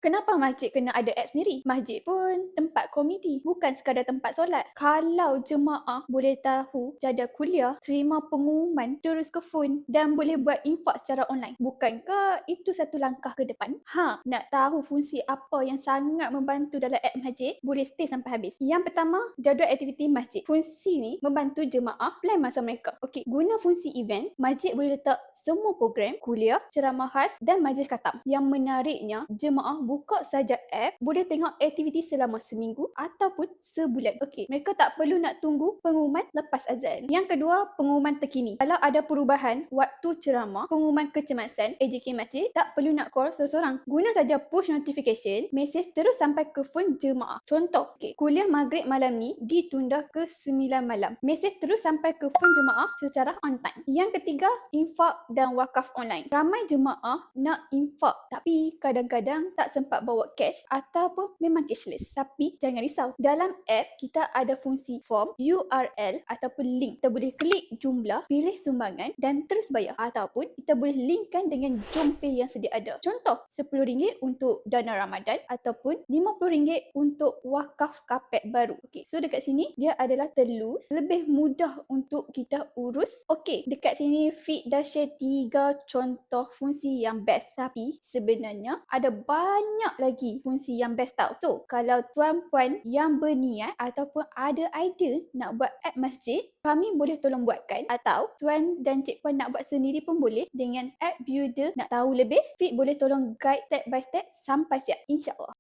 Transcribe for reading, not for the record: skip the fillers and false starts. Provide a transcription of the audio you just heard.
Kenapa masjid kena ada app sendiri? Masjid pun tempat komuniti, bukan sekadar tempat solat. Kalau jemaah boleh tahu jadual kuliah, terima pengumuman terus ke phone dan boleh buat infak secara online, bukankah itu satu langkah ke depan? Nak tahu fungsi apa yang sangat membantu dalam app masjid? Boleh stay sampai habis. Yang pertama, jadual aktiviti masjid. Fungsi ni membantu jemaah plan masa mereka. Okey, guna fungsi event, masjid boleh letak semua program, kuliah, ceramah khas dan majlis khatam. Yang menariknya, jemaah buka saja app, boleh tengok aktiviti selama seminggu ataupun sebulan. Okey, mereka tak perlu nak tunggu pengumuman lepas azan. Yang kedua, pengumuman terkini. Kalau ada perubahan waktu ceramah, pengumuman kecemasan, AJK Masjid, tak perlu nak call seorang-seorang. Guna saja push notification, mesej terus sampai ke phone jemaah. Contoh, kuliah maghrib malam ni ditunda ke 9 malam. Mesej terus sampai ke phone jemaah secara on time. Yang ketiga, infak dan wakaf online. Ramai jemaah nak infak tapi kadang-kadang tak sempat bawa cash ataupun memang cashless. Tapi jangan risau. Dalam app kita ada fungsi form, URL ataupun link. Kita boleh klik jumlah, pilih sumbangan dan terus bayar. Ataupun kita boleh linkkan dengan JomPay yang sedia ada. Contoh, RM10 untuk dana Ramadan ataupun RM50 untuk wakaf kapet baru. Okey, so dekat sini dia adalah telus, lebih mudah untuk kita urus. Okey, dekat sini Fik dah share 3 contoh fungsi yang best. Tapi sebenarnya ada banyak lagi fungsi yang best tau. So, kalau tuan-puan yang berniat ataupun ada idea nak buat app masjid, kami boleh tolong buatkan. Atau tuan dan cik puan nak buat sendiri pun boleh dengan app builder. Nak tahu lebih, Fik boleh tolong guide step by step sampai siap, insyaAllah.